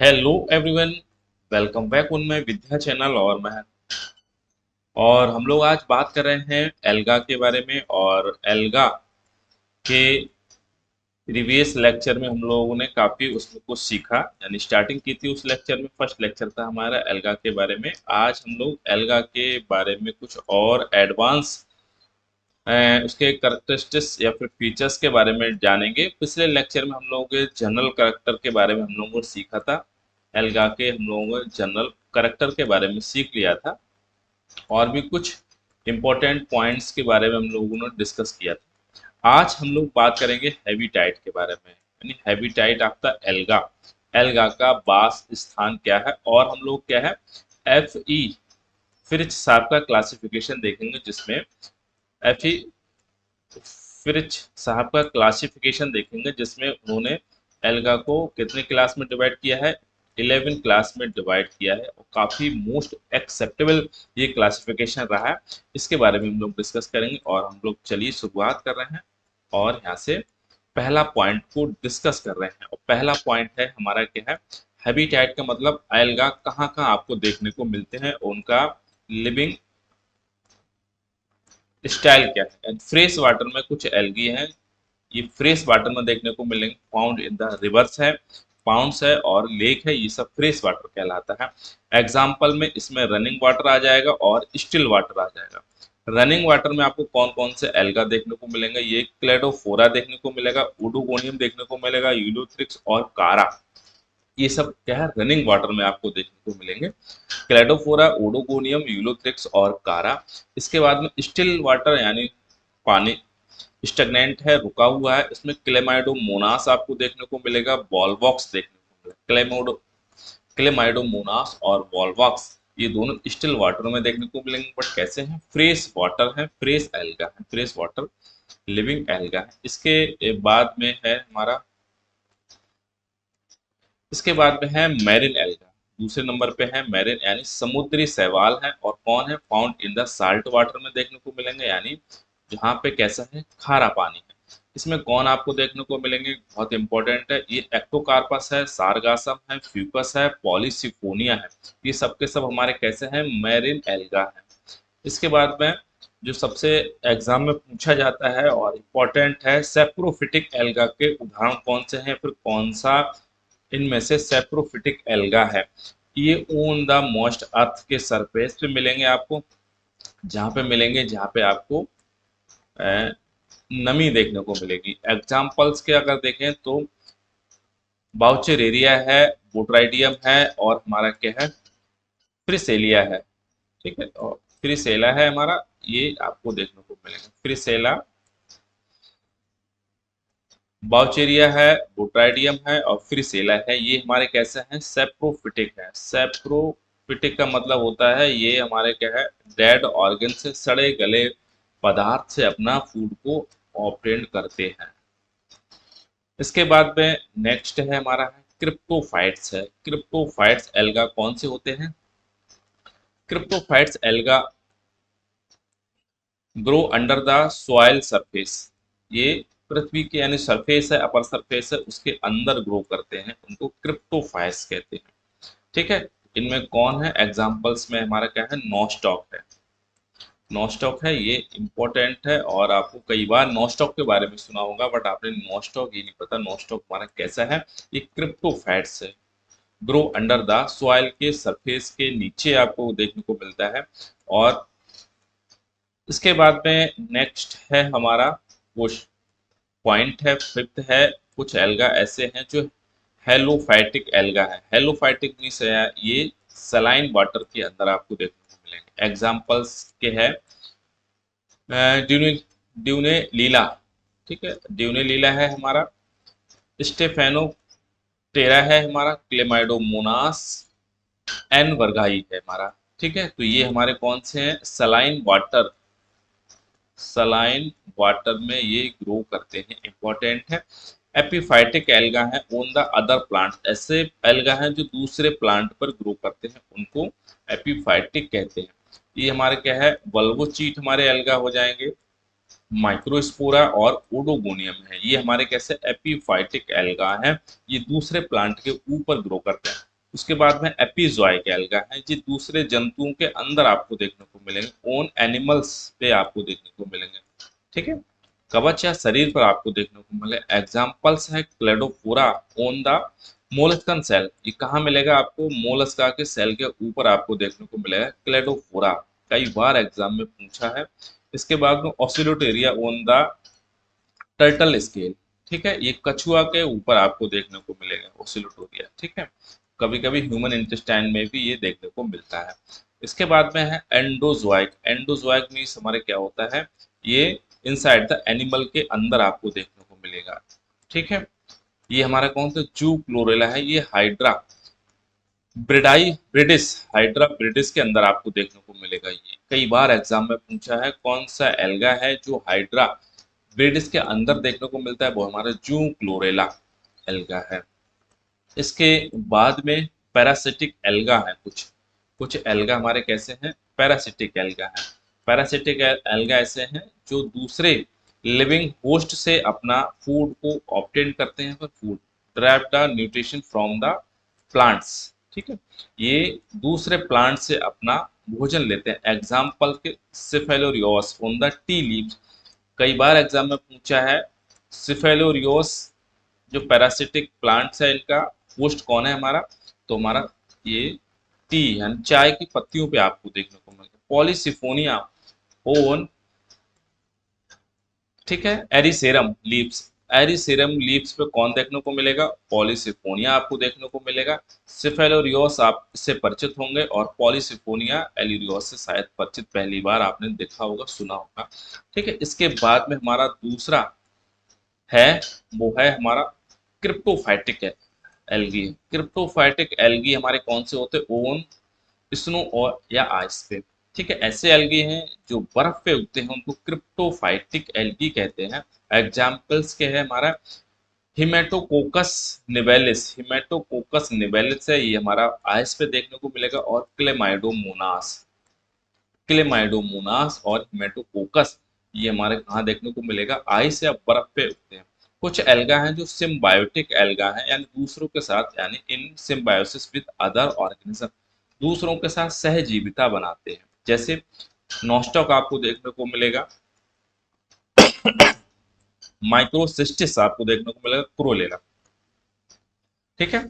Hello everyone. Welcome back on my Vidya channel. और हम लोग आज बात कर रहे हैं एल्गा के बारे में। और एल्गा के प्रीवियस लेक्चर में हम लोगों ने काफ़ी उसमें कुछ सीखा, यानी स्टार्टिंग की थी उस लेक्चर में। फर्स्ट लेक्चर था हमारा एल्गा के बारे में। आज हम लोग एल्गा के बारे में कुछ और एडवांस उसके करेक्टरिस्टिक्स या फिर फीचर्स के बारे में जानेंगे। पिछले लेक्चर में हम लोगों के जनरल करेक्टर के बारे में हम लोगों ने सीखा था। एल्गा के हम लोगों ने जनरल करेक्टर के बारे में सीख लिया था, और भी कुछ इम्पोर्टेंट पॉइंट्स के बारे में हम लोगों ने डिस्कस किया था। आज हम लोग बात करेंगे हैबिटाइट के बारे में, यानी हैबिटाइट ऑफ द एल्गा। एल्गा का वास स्थान क्या है, और हम लोग क्या है FE फ्रिच साहब का क्लासिफिकेशन देखेंगे, जिसमें FE फ्रिच साहब का क्लासिफिकेशन देखेंगे, जिसमें उन्होंने एल्गा को कितने क्लास में डिवाइड किया है, 11 क्लास में डिवाइड किया है। और काफ़ी मोस्ट एक्सेप्टेबल ये क्लासिफिकेशन रहा है। इसके बारे में हम लोग डिस्कस करेंगे, और हम लोग चलिए शुरुआत कर रहे हैं और यहाँ से पहला पॉइंट को डिस्कस कर रहे हैं। और पहला पॉइंट है हमारा क्या है, हैबिटेट का मतलब एल्गा कहाँ कहाँ आपको देखने को मिलते हैं, उनका लिविंग स्टाइल क्या है। फ्रेश वाटर में कुछ एल्गी हैं, ये फ्रेश वाटर में देखने को मिलेंगे। फाउंड इन द रिवर्स है, पाउंड्स है और लेक है, ये सब फ्रेश वाटर कहलाता है। एग्जाम्पल में इसमें रनिंग वाटर आ जाएगा और स्टिल वाटर आ जाएगा। रनिंग वाटर में आपको कौन कौन से एल्गा देखने को मिलेंगे, ये क्लेडोफोरा देखने को मिलेगा, उडोगोनियम देखने को मिलेगा, यूलोथ्रिक्स और कारा। ये सब क्या है, रनिंग वाटर में आपको देखने को मिलेंगे। क्लेडोफोरा, ओडोगोनियम, यूलोथ्रिक्स और कारा। इसके बाद में स्टिल वाटर यानी पानी स्टैग्नेंट है, रुका हुआ है, इसमें क्लेमाइडोमोनास आपको देखने को मिलेगा, वॉलवॉक्स देखने को मिलेगा। क्लेमाइडोमोनास और वॉलवॉक्स ये दोनों स्टिल वाटर में देखने को मिलेंगे, बट कैसे हैं, फ्रेश वाटर है, फ्रेश एल्गा है, फ्रेश वाटर लिविंग एल्गा है। बाद में है हमारा इसके बाद में है मैरिन एल्गा। दूसरे नंबर पे है मैरिन यानी समुद्री शैवाल है, और कौन है, found in the salt water में देखने को मिलेंगे, यानी जहाँ पे कैसा है, खारा पानी है। इसमें कौन आपको देखने को मिलेंगे, बहुत इंपॉर्टेंट है, ये एक्टोकार्पस है, सारगासम है, फ्यूकस है, पॉलीसिफोनिया है। ये सब के सब हमारे कैसे हैं, मैरिन एल्गा है। इसके बाद में जो सबसे एग्जाम में पूछा जाता है और इम्पोर्टेंट है, सेप्रोफिटिक एल्गा के उदाहरण कौन से हैं, फिर कौन सा इनमें से सेप्रोफिटिक एल्गा है। ये ऑन द मोस्ट अर्थ के सरफेस पे मिलेंगे आपको, जहाँ पे मिलेंगे जहाँ पे आपको अ, नमी देखने को मिलेगी। एग्जाम्पल्स के अगर देखें तो बाउचेरेरिया है, बोट्राइडियम है, और हमारा क्या है, फ्रिसेलिया है। ठीक है, और फ्रिसेला है हमारा, ये आपको देखने को मिलेगा। फ्रिसेला, बाउचेरिया है, बोट्राइडियम है और फ्रिसेला है, ये हमारे कैसे हैं, सेप्रोफिटिक है। सेप्रोफिटिक का मतलब होता है ये हमारे क्या है, डेड ऑर्गन से, सड़े गले पदार्थ से अपना फूड को ऑब्टेन करते हैं। इसके बाद में नेक्स्ट है हमारा है क्रिप्टोफाइट्स है। क्रिप्टोफाइट्स एल्गा कौन से होते हैं, cryptophytes alga grow under the soil surface. ये पृथ्वी के यानी सरफेस है, अपर सरफेस है, उसके अंदर ग्रो करते हैं, उनको क्रिप्टोफाइट्स कहते हैं। ठीक है, इनमें कौन है, एग्जांपल्स में हमारा क्या है, नॉस्टॉक है। नॉस्टॉक है, ये इंपॉर्टेंट है, और आपको कई बार नॉस्टॉक के बारे में सुना होगा, बट आपने नॉस्टॉक ये नहीं पता नॉस्टॉक हमारा कैसा है। ये क्रिप्टोफाइट्स है, ग्रो अंडर द सॉइल के सरफेस के नीचे आपको देखने को मिलता है। और इसके बाद में नेक्स्ट है हमारा वो पॉइंट है, फिफ्थ है, कुछ एल्गा ऐसे हैं जो हेलोफाइटिक एल्गा है। हेलोफाइटिक मीन्स ये सलाइन वाटर के अंदर आपको देखने को मिलेंगे। एग्जांपल्स के है ड्यूने ड्यूने लीला। ठीक है, ड्यूने लीला है हमारा, स्टेफेनो टेरा है हमारा, क्लेमाइडोमोनास, एन वर्गाई है हमारा। ठीक है, तो ये हमारे कौन से हैं, सलाइन वाटर, सलाइन वाटर में ये ग्रो करते हैं, इंपॉर्टेंट है। एपिफाइटिक एल्गा है ऑन द अदर प्लांट, ऐसे एल्गा हैं जो दूसरे प्लांट पर ग्रो करते हैं, उनको एपिफाइटिक कहते हैं। ये हमारे क्या है, वल्वोचीट हमारे एल्गा हो जाएंगे, माइक्रोस्पोरा और ओडोगोनियम है, ये हमारे कैसे एपिफाइटिक एल्गा हैं, ये दूसरे प्लांट के ऊपर ग्रो करते हैं। उसके बाद में एपिजोइक एल्गा है, ये दूसरे जंतुओं के अंदर आपको देखने को मिलेंगे, ओन एनिमल्स पे आपको देखने को मिलेंगे। ठीक है, कवच या शरीर पर आपको देखने को मिले। एग्जाम्पल्स है cladophora on the molluscan shell, ये कहाँ मिलेगा आपको? मोलस्का के सेल के ऊपर आपको देखने को मिलेगा क्लेडोफोरा, कई बार एग्जाम में पूछा है। इसके बाद में ऑसिलोटेरिया ऑन द टर्टल स्केल, ठीक है, ये कछुआ के ऊपर आपको देखने को मिलेगा ओसिलोटोरिया। ठीक है, कभी कभी ह्यूमन इंटेस्टाइन में भी ये देखने को मिलता है। इसके बाद में है एंडोजोइक। एंडोजोइक मीन्स हमारे क्या होता है? ये इनसाइड द एनिमल के अंदर आपको देखने को मिलेगा। ठीक है, ये हमारा कौन सा जू क्लोरेला है, ये हाइड्रा ब्रिडाई ब्रिडिस, हाइड्रा ब्रिडिस के अंदर आपको देखने को मिलेगा। ये कई बार एग्जाम में पूछा है, कौन सा एल्गा है जो हाइड्रा ब्रिडिस के अंदर देखने को मिलता है? वो हमारा जू क्लोरेला एल्गा है। इसके बाद में पैरासिटिक एल्गा है, कुछ कुछ एल्गा हमारे कैसे हैं? पैरासिटिक एल्गा है। पैरासिटिक एल्गा ऐसे हैं जो दूसरे लिविंग होस्ट से अपना फूड को ऑब्टेन करते हैं, पर food drive the nutrition from the plants. ठीक है, ये दूसरे प्लांट से अपना भोजन लेते हैं। एग्जाम्पल के सिफेलोरियोस ऑन द टी लीव्स, कई बार एग्जाम में पूछा है। सिफेलोरियोस जो पैरासिटिक प्लांट्स है, इनका होस्ट कौन है हमारा? तो हमारा ये टी यानी चाय की पत्तियों पे आपको देखने को मिलता है। पॉलीसिफोनिया ओन, ठीक है, एरिसेरम लीव्स। एरिसेरम लीव्स पे कौन देखने को मिलेगा? पॉलीसिफोनिया आपको देखने को मिलेगा। सिफेलोरियोस आप इससे परिचित होंगे, और पॉलीसिफोनिया एलिरियोस से शायद परिचित पहली बार आपने देखा होगा, सुना होगा। ठीक है, इसके बाद में हमारा दूसरा है, वो है हमारा क्रिप्टोफाइटिक एल्गी। क्रिप्टोफाइटिक एल्गी हमारे कौन से होते हैं? ओन स्नो और या आइस पे। ठीक है, ऐसे एल्गी हैं जो बर्फ पे उगते हैं, उनको क्रिप्टोफाइटिक एल्गी कहते हैं। एग्जाम्पल्स के है हमारा हिमेटोकोकस निवेलिस। हिमेटोकोकस निवेलिस है, ये हमारा आइस पे देखने को मिलेगा। और क्लेमाइडोमोनास, क्लेमाइडोमोनास और हिमेटोकोकस, ये हमारे कहाँ देखने को मिलेगा? आइस या बर्फ पे उगते हैं। कुछ एल्गा हैं जो सिम्बायोटिक एल्गा हैं, यानी दूसरों के साथ, यानी इन सिम्बायोसिस विद अदर ऑर्गेनिज्म, दूसरों के साथ सहजीविता बनाते हैं। जैसे नॉस्टॉक आपको देखने को मिलेगा, माइक्रोसिस्टिस आपको देखने को मिलेगा, क्रोलेला। ठीक है,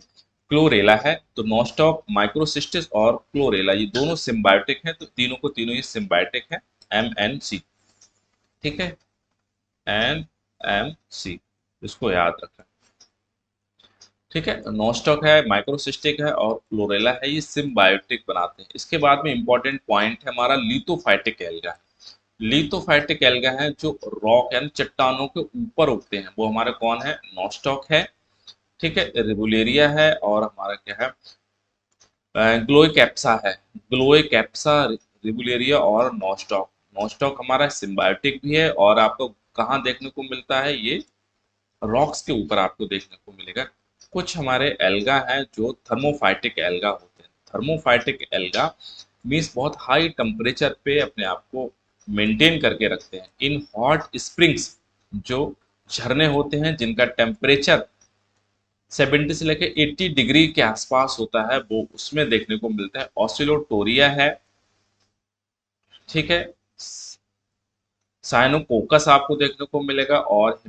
क्लोरेला है तो नॉस्टॉक, माइक्रोसिस्टिस और क्लोरेला ये दोनों सिम्बायोटिक हैं, तो तीनों को तीनों ये सिम्बायोटिक हैं। MNC, ठीक है, NMC, इसको याद रखें। ठीक है, नॉस्टॉक है, माइक्रोसिस्टिक है और क्लोरेला है, ये सिम्बायोटिक बनाते हैं। इसके बाद में इंपॉर्टेंट पॉइंट है हमारा लिथोफाइटिक एल्गा। लिथोफाइटिक एल्गा है जो रॉक यानी चट्टानों के ऊपर उगते हैं, वो हमारे कौन है? नॉस्टॉक है। ठीक है, रिबुलेरिया है, और हमारा क्या है? ग्लोएकैप्सा है। ग्लोएकैप्सा, रिबुलेरिया और नॉस्टॉक। नॉस्टॉक हमारा सिम्बायोटिक भी है, और आपको कहाँ देखने को मिलता है? ये रॉक्स के ऊपर आपको देखने को मिलेगा। कुछ हमारे एल्गा हैं जो थर्मोफाइटिक एल्गा होते हैं। थर्मोफाइटिक एल्गा मीन्स बहुत हाई टेम्परेचर पे अपने आप को मेंटेन करके रखते हैं। इन हॉट स्प्रिंग्स, जो झरने होते हैं जिनका टेम्परेचर 70 से लेकर 80 डिग्री के आसपास होता है, वो उसमें देखने को मिलता है। ऑसिलोटोरिया है। ठीक है, साइनोकोकस आपको देखने को मिलेगा, और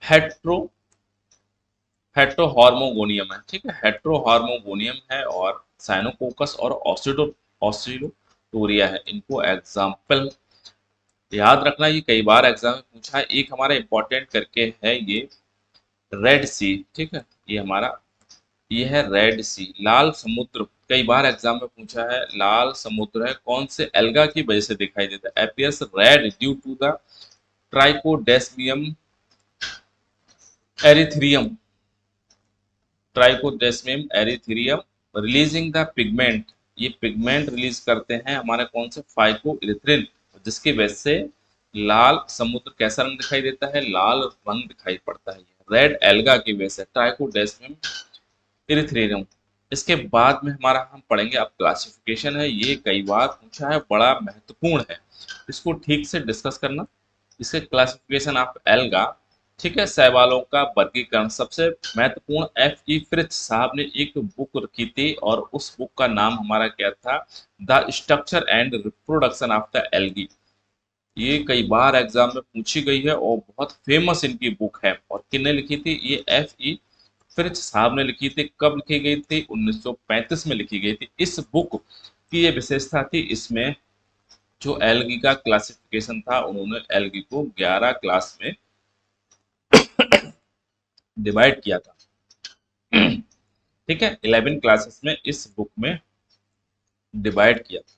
हेट्रो हेट्रोहार्मोगोनियम है। ठीक है, हेट्रोहार्मोगोनियम है, और साइनोकोकस और ऑसिलोटोरिया है। इनको एग्जाम्पल याद रखना, ये कई बार एग्जाम में पूछा है। एक हमारा इंपॉर्टेंट करके है ये रेड सी। ठीक है, ये हमारा ये है रेड सी, लाल समुद्र। कई बार एग्जाम में पूछा है, लाल समुद्र है कौन से एल्गा की वजह से दिखाई देता है? Appears red due to the trichodesmium erythraeum, trichodesmium erythraeum releasing the pigment. ये पिगमेंट रिलीज करते हैं हमारे कौन से? फाइकोइरिथ्रिन, जिसकी वजह से लाल समुद्र कैसा रंग दिखाई देता है? लाल रंग दिखाई पड़ता है, रेड एल्गा की वजह से, ट्राइकोडेस्मियम इरिथ्रियम। इसके बाद में हमारा हम पढ़ेंगे, अब क्लासिफिकेशन है, ये कई बार पूछा है, बड़ा महत्वपूर्ण है, इसको ठीक से डिस्कस करना। इसके क्लासिफिकेशन ऑफ एल्गा, ठीक है, शैवालों का वर्गीकरण सबसे महत्वपूर्ण एफ ई फ्रिच साहब ने एक बुक रखी थी और उस बुक का नाम हमारा क्या था, the structure and reproduction of the algae. ये कई बार एग्जाम में पूछी गई है और बहुत फेमस इनकी बुक है। और किसने लिखी थी ये, एफ ई फ्रिच साहब ने लिखी थी। कब लिखी गई थी, 1935 में लिखी गई थी। इस बुक की ये विशेषता थी, इसमें जो एल्गी का क्लासिफिकेशन था, उन्होंने एल्गी को 11 क्लास में डिवाइड किया था। ठीक है, 11 क्लासेस में इस बुक में डिवाइड किया था।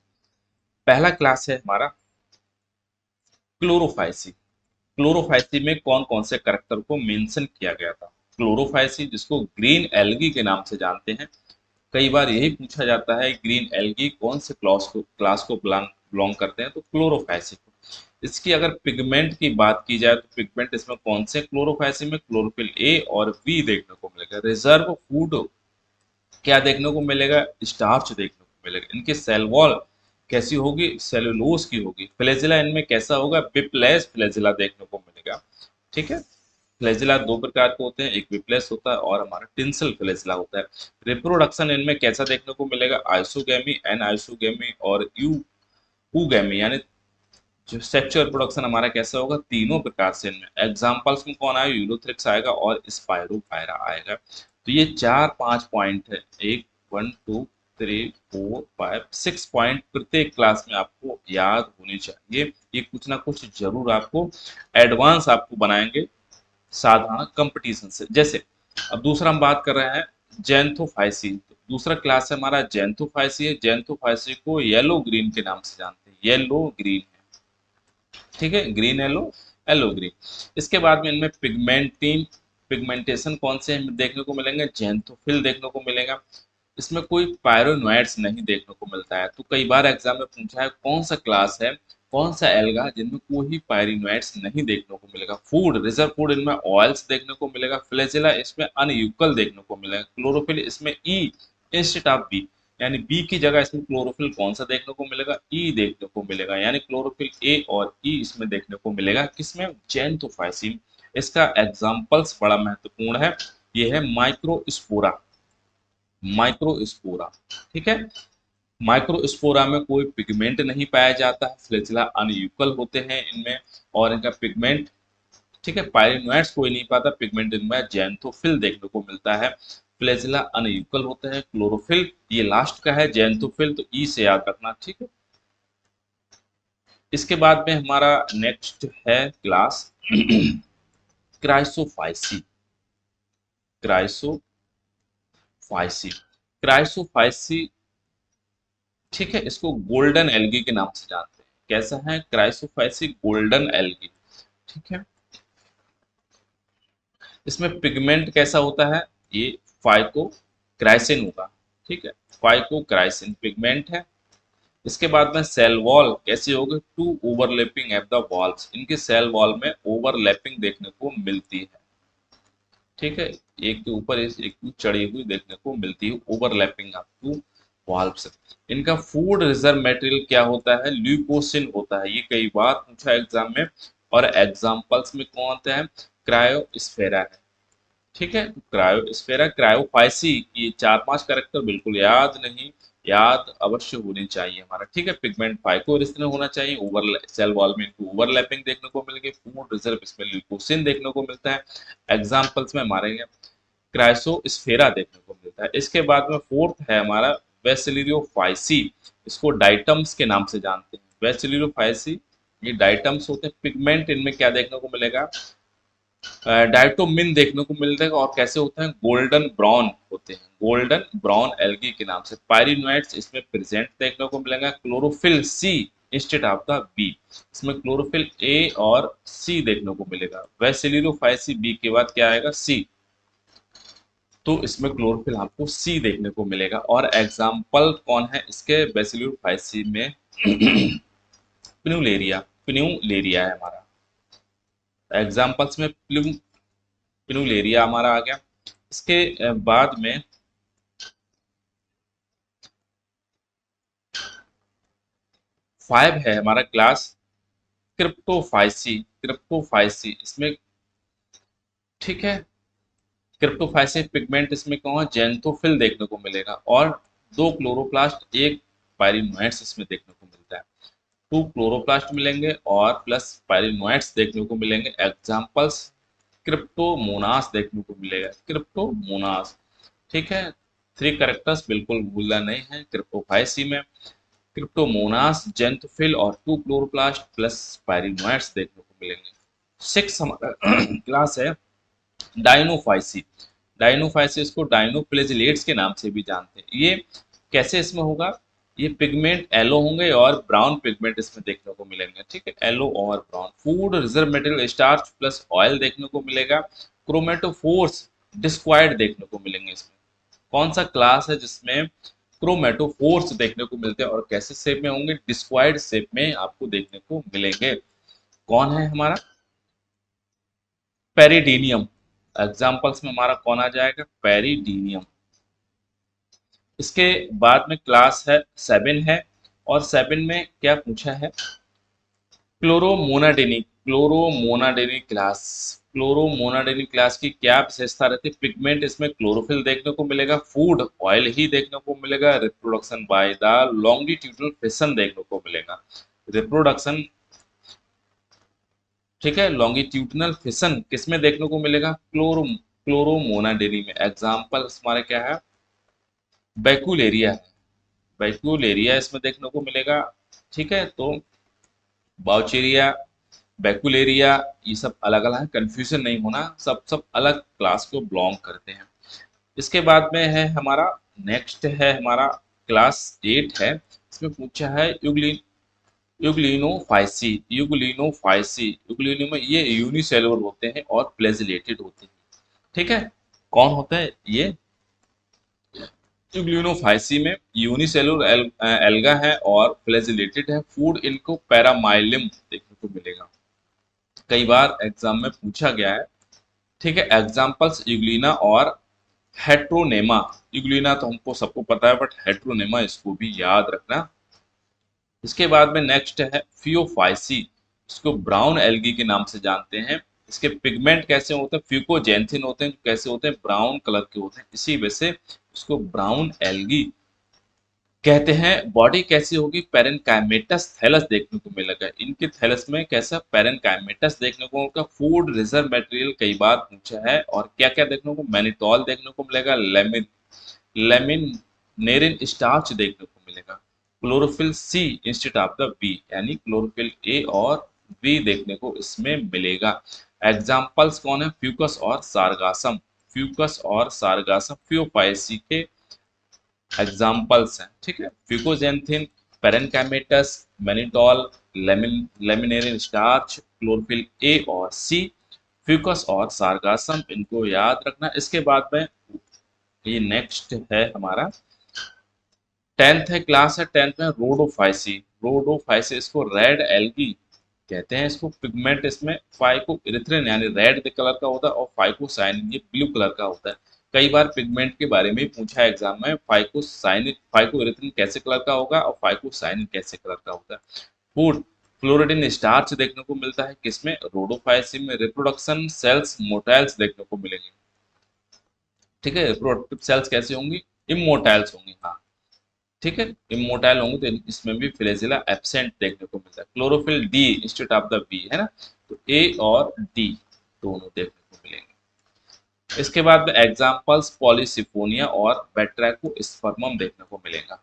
पहला क्लास है हमारा क्लोरोफाइसी। क्लोरोफाइसी में कौन कौन से करेक्टर को मेंशन किया गया था। क्लोरोफाइसी, जिसको ग्रीन एल्गी के नाम से जानते हैं। कई बार यही पूछा जाता है ग्रीन एल्गी कौन से क्लास को बिलोंग करते हैं, तो क्लोरोफाइसी को। इसकी अगर पिगमेंट की बात की जाए तो पिगमेंट इसमें कौन से, क्लोरोफाइसी में क्लोरोफिल ए और बी देखने को मिलेगा। रिजर्व फूड क्या देखने को मिलेगा, स्टार्च देखने को मिलेगा। इनकी सेल वॉल कैसी होगी, सेलुलोज की होगी। फ्लैजिला इनमें कैसा होगा, बिप्लेस फ्लैजिला देखने को मिलेगा। ठीक है, फ्लैजिला दो प्रकार के होते हैं, एक विप्लेस होता है और हमारा टिंसल फ्लैजिला होता है। रिप्रोडक्शन इनमें कैसा देखने को मिलेगा, आइसोगेमी, एन आइसोगेमी और यूगेमी, यानी जो सेक्सुअल प्रोडक्शन हमारा कैसा होगा, तीनों प्रकार से। इनमें एग्जांपल्स में कौन आएगा, यूरोथ्रिक्स आएगा और स्पायरोफायरा आएगा। तो ये 4-5 पॉइंट है, एक 1 2 3 4 5 6 पॉइंट प्रत्येक क्लास में आपको याद होनी चाहिए। ये कुछ ना कुछ जरूर आपको एडवांस आपको बनाएंगे साधारण कंपटीशन से। जैसे अब दूसरा हम बात कर रहे हैं जेंथोफाइसी। तो दूसरा क्लास है हमारा जेंथोफाइसी है। जेंथोफाइसी को येलो ग्रीन के नाम से जानते हैं, येलो ग्रीन है। ठीक है, ग्रीन येलो, येलो ग्रीन। इसके बाद में इनमें पिगमेंटेशन कौन से हमें देखने को मिलेंगे, जेंथोफिल देखने को मिलेगा। इसमें कोई पायरोनोइड्स नहीं देखने को मिलता है। तो कई बार एग्जाम में पूछा है कौन सा क्लास है, कौन सा एल्गा है जिनमें कोई पायरिनोइड्स नहीं देखने को मिलेगा। फूड, रिजर्व फूड इनमें ऑयल्स देखने को मिलेगा। फ्लैजिला इसमें अनयूकल देखने को मिलेगा। क्लोरोफिल इसमें ई इंस्टेड ऑफ बी, यानी बी की जगह इसमें क्लोरोफिल कौन सा देखने को मिलेगा, ई देखने को मिलेगा। यानी क्लोरोफिल ए और ई इसमें देखने को मिलेगा, किसमें, जेंथोफाइसिन। इसका एग्जाम्पल्स बड़ा महत्वपूर्ण है, ये है माइक्रोस्पोरा। माइक्रोस्पोरा, ठीक है। माइक्रोस्पोरा में कोई पिगमेंट नहीं पाया जाता है, फ्लैजिला अनयूकल होते हैं इनमें और इनका पिगमेंट, ठीक है, पायरिनोइड्स कोई नहीं पाता, पिगमेंट इनमें जेंथोफिल देखने को मिलता है। फ्लैजिला अनयूकल होते हैं। क्लोरोफिल ये लास्ट का है, जेंथोफिल तो ई से याद रखना, ठीक है। इसके बाद में हमारा नेक्स्ट है क्लास क्राइसोफाइसी। क्राइसोफाइसी, क्राइसोफाइसी, ठीक है, इसको गोल्डन एल्गी के नाम से जानते हैं। कैसा है, क्राइसोफाइसी गोल्डन एल्गी, ठीक है। इसमें पिगमेंट कैसा होता है, ये फाइको क्राइसिन होगा, ठीक है। फाइको क्राइसिन पिगमेंट है। इसके बाद में सेल वॉल कैसी होगी, two overlapping at the walls. इनके सेल वॉल में ओवरलैपिंग देखने को मिलती है, ठीक है। एक के ऊपर एक की चढ़ी हुई देखने को मिलती है, ओवरलैपिंग आपको वाल्व से। इनका फूड रिजर्व मटेरियल क्या होता है, ल्यूकोसिन होता है। ये कई बार पूछा एग्जाम में। और एग्जांपल्स में कौन होता है, क्रायोस्फेरा है, ठीक है। क्रायोस्फेरा, क्रायोफाइसी, ये 4-5 कैरेक्टर बिल्कुल याद नहीं, याद अवश्य होनी चाहिए हमारा, ठीक है। पिगमेंट फाइको रिस्टन होना चाहिए, ओवर सेल वॉल में इनको ओवरलैपिंग देखने को मिलेगी। फूड रिजर्व इसमें ल्यूकोसिन देखने को मिलता है। एग्जाम्पल्स में हमारे क्राइसोस्फेरा देखने को मिलता है। इसके बाद में फोर्थ है हमारा वेसिलियोफाइसी। इसको डाइटम्स के नाम से जानते हैं, वेसिलियोफाइसी। ये डाइटम्स होते हैं। पिगमेंट इनमें क्या देखने को मिलेगा, डाइटोमिन देखने को मिलता है। और कैसे होते हैं, गोल्डन ब्राउन होते हैं, गोल्डन ब्राउन एल्गी के नाम से। पायरिनोइड्स इसमें प्रेजेंट देखने को मिलेगा। Chlorophyll C instead of the B, इसमें क्लोरोफिल ए और सी देखने को मिलेगा। वेसिलियोफाइसी बी के बाद क्या आएगा, सी, तो इसमें क्लोरोफिल आपको सी देखने को मिलेगा। और एग्जाम्पल कौन है इसके, बेसिलियोफाइसी में पिन्यूलेरिया, पिन्यूलेरिया है हमारा। एग्जाम्पल्स में पिन्यूलेरिया हमारा आ गया। इसके बाद में 5 है हमारा क्लास क्रिप्टोफाइसी। क्रिप्टोफाइसी इसमें ठीक है। क्रिप्टोफाइसिक पिगमेंट इसमें कौन है, जेंथोफिल देखने को मिलेगा, और दो क्लोरोप्लास्ट एक पायरिनोइड्स इसमें देखने को मिलता है। टू क्लोरोप्लास्ट मिलेंगे और प्लस पायरिनोइड्स देखने को मिलेंगे। एग्जाम्पल्स क्रिप्टोमोनास देखने को मिलेगा, क्रिप्टोमोनास। ठीक है, थ्री करेक्टर्स बिल्कुल भूलना नहीं है क्रिप्टोफाइसी में। क्रिप्टोमोनास, जेंथोफिल और टू क्लोरोप्लास्ट प्लस पायरिनोइड्स देखने को मिलेंगे। सिक्स हमारा क्लास है डायनोफाइसी। डायनोफाइसी इसको डायनोफ्लैजिलेट्स के नाम से भी जानते हैं। ये कैसे इसमें होगा, ये पिगमेंट येलो होंगे और ब्राउन पिगमेंट इसमें देखने को मिलेंगे। ठीक है, येलो और brown. Food reserve material starch plus oil देखने को मिलेगा। क्रोमेटोफोर्स डिस्क्वायड देखने को मिलेंगे इसमें। कौन सा क्लास है जिसमें क्रोमेटोफोर्स देखने को मिलते हैं और कैसे शेप में होंगे, डिस्क्वायड शेप में आपको देखने को मिलेंगे। कौन है हमारा, पेरिडीनियम। एग्जाम्पल्स में हमारा कौन आ जाएगा, पेरिडीनियम। इसके बाद में क्लास है सेवन है, और सेवन में क्या पूछा है, क्लोरोमोनाडेनी। क्लोरोमोनाडेनी क्लास, क्लोरोमोनाडेनी क्लास की क्या विशेषता रहती है, पिगमेंट इसमें क्लोरोफिल देखने को मिलेगा, फूड ऑयल ही देखने को मिलेगा, reproduction by the longitudinal fission देखने को मिलेगा। रिप्रोडक्शन, ठीक है, लॉन्गिट्यूडनल फिशन किसमें देखने को मिलेगा, क्लोरोमोनाडेनी में। एग्जाम्पल हमारे क्या है, बैकुलेरिया है, बैकुलेरिया इसमें देखने को मिलेगा। ठीक है, तो बाउचेरिया, बैकुलेरिया, ये सब अलग अलग है, कंफ्यूजन नहीं होना, सब सब अलग क्लास को बिलोंग करते हैं। इसके बाद में है हमारा, नेक्स्ट है हमारा क्लास एट है। इसमें पूछा है यूग्लिनोफाइसी। यूग्लिनोफाइसी, यूग्लिनो में ये यूनिसेलुलर होते हैं और प्लेजिलेटेड होते हैं। ठीक है, कौन होता है ये, यूग्लिनोफाइसी में यूनिसेलुलर एल्गा है और फ्लैजिलेटेड है। फूड इनको पैरामाइलियम देखने को मिलेगा, कई बार एग्जाम में पूछा गया है। ठीक है, एग्जाम्पल्स यूग्लिना और हेट्रोनेमा। यूग्लिना तो हमको सबको पता है, बट हेट्रोनेमा इसको भी याद रखना। इसके बाद में नेक्स्ट है फियोफाइसी। इसको ब्राउन एल्गी के नाम से जानते हैं। इसके पिगमेंट कैसे होते हैं, फ्यूकोजेंथिन होते हैं, जो कैसे होते हैं, ब्राउन कलर के होते हैं, इसी वजह से इसको ब्राउन एल्गी कहते हैं। बॉडी कैसी होगी, पेरेनकाइमेटस थैलस देखने को मिलेगा। इनके थैलस में कैसा, पेरेनकाइमेटस देखने को मिलेगा। फूड रिजर्व मटेरियल कई बार पूछा है, और क्या क्या देखने को, मैनिटॉल देखने को मिलेगा, लेमिन लेमिनेरिन स्टार्च देखने को मिलेगा। Chlorophyll C instead of the B, यानी क्लोरोफिल ए और बी देखने को इसमें मिलेगा। एग्जाम्पल्स कौन है, फ्यूकस और सारगासम। फ्यूकस और सारगासम फ्यूपाइसी के एग्जाम्पल्स हैं। ठीक है, fucoxanthin, parenchymatous, mannitol, laminarin starch, chlorophyll ए और सी, फ्यूकस और सारगासम, इनको याद रखना। इसके बाद में ये नेक्स्ट है हमारा टेंथ है, क्लास है टेंथ में रोडोफाइसी। रोडोफाइसी इसको रेड एल्गी कहते हैं। इसको पिगमेंट इसमें फाइको इरिथ्रिन यानी रेड कलर का होता है, और फाइकोसाइनिन ये ब्लू कलर का होता है। कई बार पिगमेंट के बारे में पूछा है एग्जाम में, फाइकोसाइनिन फाइको इरिथ्रिन कैसे कलर का होगा और फाइकोसाइनिन कैसे कलर का होता है। फूड, फ्लोरिडिन स्टार्च देखने को मिलता है किसमें, रोडोफाइसी में। रिप्रोडक्शन सेल्स मोटाइल्स देखने को मिलेंगे। ठीक है, रिप्रोडक्टिव सेल्स कैसे होंगी, इमोटाइल्स होंगी। हाँ, ठीक है, इमोटाइल होंगे तो इसमें भी फ्लैजिला एब्सेंट देखने को मिलता है। Chlorophyll D instead of the B, है ना, तो ए और डी दोनों देखने को मिलेंगे। इसके बाद में एग्जाम्पल्स पॉलीसिफोनिया और बैट्रैकोस्पर्मम देखने को मिलेगा।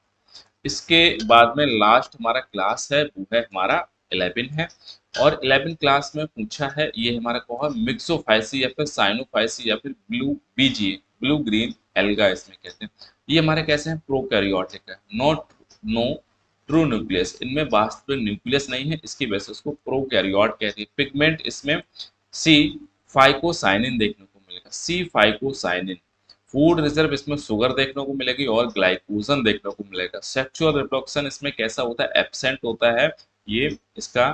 इसके बाद में लास्ट हमारा क्लास है, वो है हमारा 11 है। और 11 क्लास में पूछा है, ये हमारा कौन है, मिक्सोफाइसी या फिर साइनोफाइसी या फिर ब्लू बीजी, ब्लू ग्रीन एल्गा इसमें कहते हैं। ये हमारे कैसे हैं, प्रोकैरियोटिक है, नॉट नो ट्रू न्यूक्लियस, इनमें वास्तविक न्यूक्लियस नहीं है, इसकी वजह से उसको प्रोकैरियोट कहते हैं। पिगमेंट इसमें सी फाइकोसाइनिन देखने को मिलेगा, सी फाइकोसाइनिन। फूड रिजर्व इसमें शुगर देखने को मिलेगी और ग्लाइकोजन देखने को मिलेगा। सेक्सुअल रिप्रोडक्शन इसमें कैसा होता है, एब्सेंट होता है, ये इसका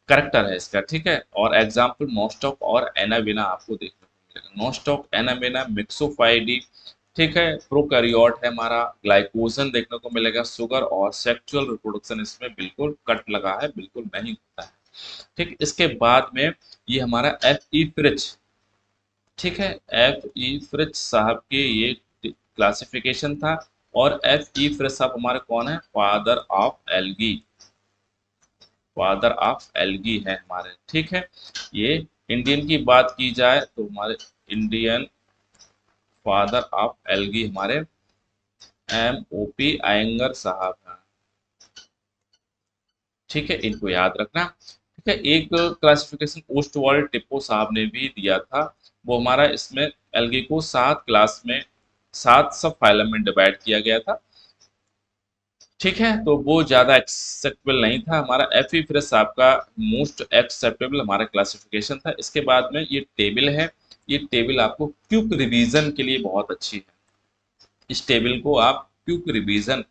करेक्टर है इसका। ठीक है, और एग्जाम्पल नोस्टॉक और एनाबेना आपको देखने को मिलेगा। Nostoc, Anabaena, Myxophyceae. ठीक है, प्रोकैरियोट है हमारा, ग्लाइकोजन देखने को मिलेगा, शुगर और सेक्सुअल रिप्रोडक्शन इसमें बिल्कुल कट लगा है, बिल्कुल नहीं होता है। ठीक, इसके बाद में ये हमारा एफ ई फ्रिच, ठीक है। एफ ई फ्रिज साहब के ये क्लासिफिकेशन था। और एफ ई फ्रिज साहब हमारे कौन है? Father of algae, father of algae है हमारे। ठीक है। ये इंडियन की बात की जाए तो हमारे इंडियन फादर ऑफ एल्गी हमारे एम ओ पी आयंगर साहब हैं। ठीक है, इनको याद रखना। ठीक है। एक क्लासिफिकेशन ओस्टवाल्ड टिप्पो साहब ने भी दिया था। वो हमारा इसमें एल्गी को 7 क्लास में, 7 सब फाइलम में डिवाइड किया गया था। ठीक है, तो वो ज़्यादा एक्सेप्टेबल नहीं था। हमारा एफ ई फिर साहब का मोस्ट एक्सेप्टेबल हमारा क्लासिफिकेशन था। इसके बाद में ये टेबल है। ये टेबल आपको क्विक रिवीजन के लिए बहुत अच्छी है। इस टेबल को आप क्विक रिवीजन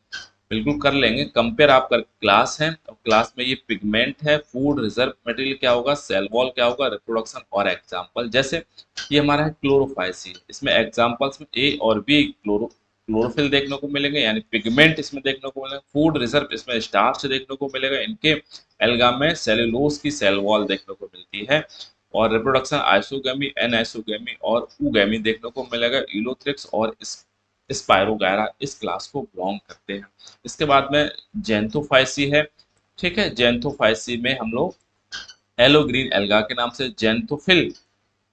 बिल्कुल कर लेंगे। कंपेयर आपका क्लास है और क्लास में ये पिगमेंट है, फूड रिजर्व मटेरियल क्या होगा, सेल वॉल क्या होगा, रिप्रोडक्शन और एग्जाम्पल। जैसे ये हमारा है क्लोरोफाइसी, इसमें एग्जाम्पल्स में ए और बी क्लोरोफिल देखने को मिलेंगे, यानी पिगमेंट इसमें देखने को मिलेगा। फूड रिजर्व इसमें स्टार्च देखने को मिलेगा। इनके एल्गा में सेलुलोज की सेल वॉल देखने को मिलती है। और रिप्रोडक्शन आइसोगेमी, एन आइसोगेमी और ऊगेमी देखने को मिलेगा। यूलोथ्रिक्स और स्पायरोगायरा इस क्लास को बिलोंग करते हैं। इसके बाद में जेंथोफाइसी है। ठीक है, जेंथोफाइसी में हम लोग एलो ग्रीन एल्गा के नाम से जेंथोफिल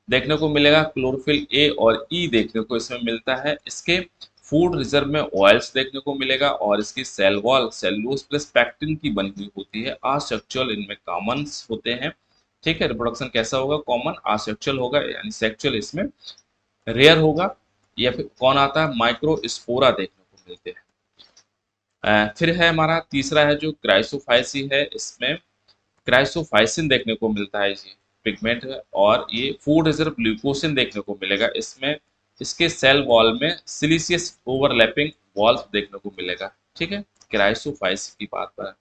देखने को मिलेगा। क्लोरोफिल ए और ई देखने को इसमें मिलता है। इसके फूड रिजर्व में ऑयल्स देखने को मिलेगा और इसकी cell wall cellulose plus pectin की बनी हुई होती है। आसेक्चुअल इनमें कॉमन होते हैं। ठीक है, रिप्रोडक्शन कैसा होगा? कॉमन आसेक्चुअल होगा, यानी सेक्चुअल इसमें रेयर होगा। या फिर कौन आता है? माइक्रोस्पोरा देखने को मिलते हैं। फिर है हमारा तीसरा है जो क्राइसोफाइसी है। इसमें क्राइसोफाइसिन देखने को मिलता है, ये पिगमेंट है। और ये फूड रिजर्व ग्लूकोसिन देखने को मिलेगा। इसमें इसके सेल वॉल में सिलिशियस ओवरलैपिंग वॉल्स देखने को मिलेगा। ठीक है, क्राइसोफाइसी की बात पर,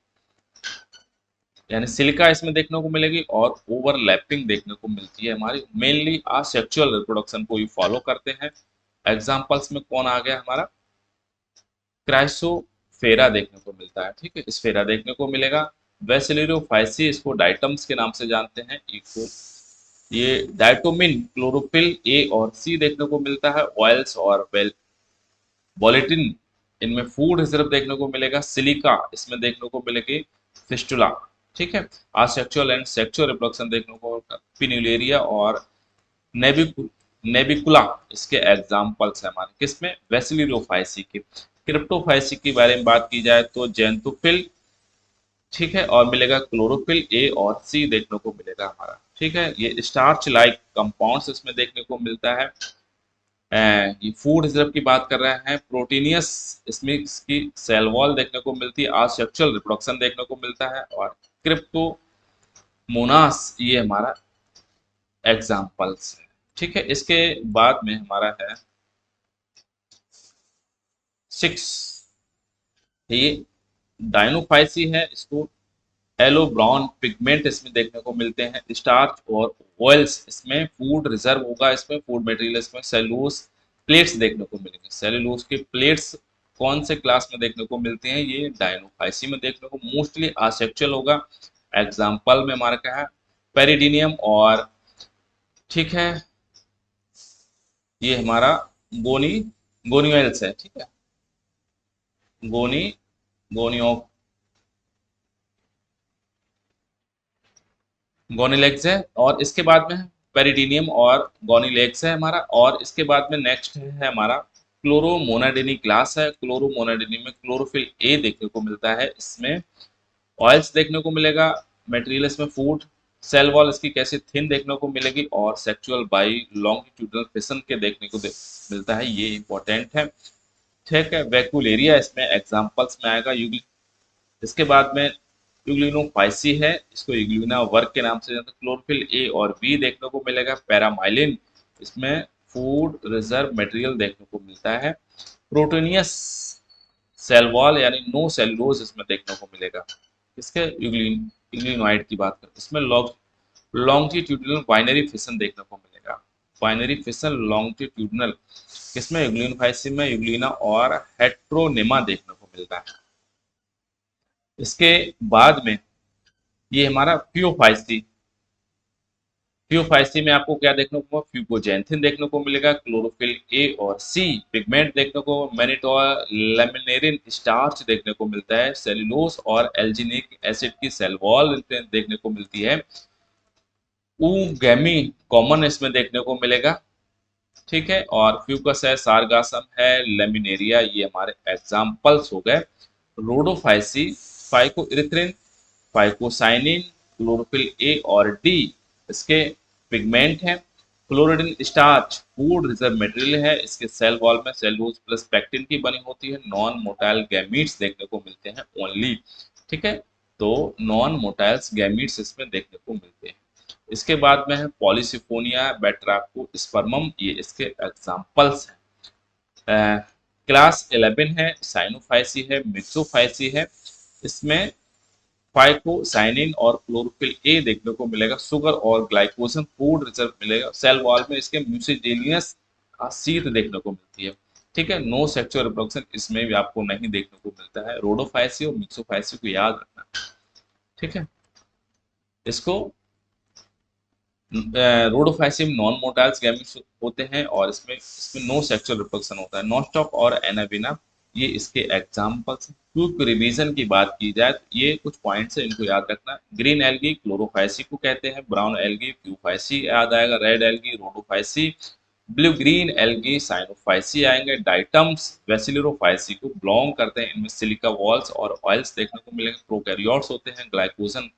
यानी सिलिका इसमें देखने को मिलेगी और ओवरलैपिंग देखने को मिलती है। हमारी मेनली आसेक्सुअल रिप्रोडक्शन को ही फॉलो करते हैं। एग्जाम्पल्स में कौन आ गया हमारा? क्राइसोफेरा देखने को मिलता है। ठीक है, स्फेरा देखने को मिलेगा। वेसिलियोफाइसी इसको डाइटम्स के नाम से जानते हैं। इको ये डाइटोमिन, क्लोरोफिल ए और सी देखने को मिलता है। ऑयल्स और वोलेटिन इनमें फूड रिजर्व देखने को मिलेगा। सिलिका इसमें देखने को मिलेगी। फिस्टुला। ठीक है, आसेक्सुअल एंड सेक्सुअल रिप्रोडक्शन देखने को। पिन्यूलेरिया और नेबिकुला इसके एग्जाम्पल्स हैं हमारे किसमें? वेसिलियोफाइसी के। क्रिप्टोफाइसी के बारे में बात की जाए तो जेंथोफिल, ठीक है, और मिलेगा क्लोरोफिल ए और सी देखने को मिलेगा हमारा। ठीक है, ये स्टार्च लाइक कंपाउंड्स इसमें देखने को मिलता है। ये फूड रिजर्व की बात कर रहे हैं। प्रोटीनियस इसमें इसकी सेल वॉल देखने को मिलती है। आसेक्सुअल रिप्रोडक्शन देखने को मिलता है। और क्रिप्टोमोनास ये हमारा एग्जाम्पल्स है। ठीक है, इसके बाद में हमारा है 6, ये डायनोफाइसी है। इसको येलो ब्राउन पिगमेंट इसमें देखने को मिलते हैं। स्टार्च और ऑयल्स इसमें फूड रिजर्व होगा। इसमें फूड मटेरियल इसमें सेलुलोज प्लेट्स देखने को मिलेंगे। सेलुलोज के प्लेट्स कौन से क्लास में देखने को मिलते हैं? ये डायनोफाइसी में देखने को मोस्टली आसेक्चुअल होगा। एग्जाम्पल में हमारा क्या है? पेरिडीनियम और, ठीक है, ये हमारा गोनी गोनियल्स है। ठीक है, गोनी गोनियो गोनीलेग्स है। और इसके बाद में पेरिडीनियम और गोनीलेग्स है हमारा। और इसके बाद में नेक्स्ट है हमारा क्लोरोमोनाडिनी क्लास है। क्लोरोमोनाडिनी में क्लोरोफिल ए देखने को मिलता है। इसमें ऑयल्स देखने को मिलेगा। मटेरियल इसमें फूड, सेल वॉल इसकी कैसे थिन देखने को मिलेगी। और सेक्सुअल बाई लॉन्गिट्यूडनल फिशन के देखने को मिलता है। ये इंपॉर्टेंट है। ठीक है, वैक्यूलेरिया इसमें एग्जाम्पल्स में आएगा। इसके बाद में यूग्लिनोफाइसी है। इसको यूग्लिना वर्ग के नाम से जानते हैं। क्लोरोफिल ए और बी देखने को मिलेगा। पैरामाइलिन इसमें फूड रिजर्व मटेरियल देखने को मिलता है। प्रोटीनियस सेल वॉल यानी नो सेलुलोज इसमें देखने को मिलेगा। इसके यूग्लिनोइड की बात करें, इसमें लॉन्गिट्यूडिनल बाइनरी फिशन देखने को मिलेगा। बाइनरी फिशन लॉन्गिट्यूडिनल किसमें? यूग्लिनोफाइसी में यूग्लिना और हेट्रोनिमा देखने को मिलता है। इसके बाद में ये हमारा पियोफाइसी, थियोफाइसी में आपको क्या देखने को, फ्यूकोजेंथिन देखने को मिलेगा, क्लोरोफिल ए और सी, पिगमेंट देखने को मैनिटोआ लैमिनेरिन स्टार्च देखने को मिलता है, सेल्यूलोस और एल्जिनिक एसिड की सेल वॉल देखने को मिलती है, ऊगैमी कॉमन इसमें देखने को मिलेगा। ठीक है, और फ्यूकस है, सारगासम है, लेमिनेरिया, ये हमारे एग्जाम्पल्स हो गए। रोडोफाइसी, फाइकोइरिथ्रिन, फाइकोसाइनिन, क्लोरोफिल ए और डी इसके पिगमेंट हैं। क्लोरिडिन स्टार्च फूड रिजर्व मटेरियल है, इसके सेल वॉल में सेलुलोज प्लस पेक्टिन की बनी होती है। नॉन मोटाइल गैमीट्स देखने को मिलते हैं ओनली। ठीक है, तो नॉन मोटाइल्स गैमीट्स इसमें देखने को मिलते हैं। इसके बाद में है पॉलीसिफोनिया, बेट्राको, स्पर्मम, ये इसके एग्जाम्पल्स हैं। क्लास 11 है, साइनोफाइसी है, मिक्सोफाइसी है, इसमें फाइकोसाइनिन और क्लोरोफिल ए देखने को मिलेगा, शुगर और ग्लाइकोजन फूड रिजर्व मिलेगा, सेल वॉल में इसके म्यूसिजेनियस सीट देखने को मिलती है। ठीक है, नो सेक्सुअल रिप्रोडक्शन इसमें भी आपको नहीं देखने को मिलता है। रोडोफाइसी और मिक्सोफाइसी को याद रखना। ठीक है, इसको रोडोफाइसी में नॉन मोटाइल्स गैमेट्स होते हैं और इसमें नो सेक्सुअल रिप्रोडक्शन होता है। नॉस्टॉक और एनाविना ये इसके एग्जांपल्स हैं। क्विक रिवीजन की बात की जाए तो ये कुछ पॉइंट्स हैं, इनको याद रखना। ग्रीन एल्गी क्लोरोफाइसी को कहते हैं, ब्राउन एल्गी फ्यूफाइसी याद आएगा, red algae Rhodophyceae, blue green algae Cyanophyceae आएंगे, डाइटम्स वेसिलिरोफाइसी को बिलोंग करते हैं, इनमें सिलिका वॉल्स और ऑयल्स देखने को मिलेंगे। प्रोकैरियोट्स होते हैं, ग्लाइकोजन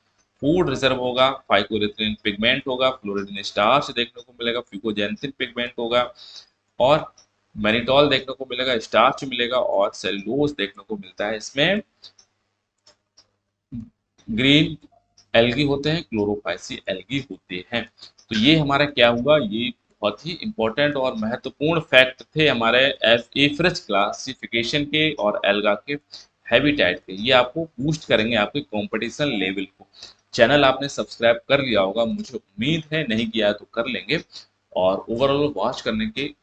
फूड रिजर्व होगा, फाइकोरिथ्रिन पिगमेंट होगा, फ्लोरिडिन स्टार्च देखने को मिलेगा, फ्यूकोजेंथिन पिगमेंट होगा और मैनिटॉल देखने को मिलेगा, स्टार्च मिलेगा और सेलुलोज देखने को मिलता है। इसमें ग्रीन एल्गी होते हैं, क्लोरोफाइसी एल्गी होते हैं। तो ये हमारा क्या हुआ, ये बहुत ही इंपॉर्टेंट और महत्वपूर्ण फैक्ट थे हमारे एवरेज क्लासिफिकेशन के और एल्गा के हैबिटेट के। ये आपको बूस्ट करेंगे आपके कंपटीशन लेवल को। चैनल आपने सब्सक्राइब कर लिया होगा, मुझे उम्मीद है, नहीं किया है तो कर लेंगे। और ओवरऑल वॉच करने के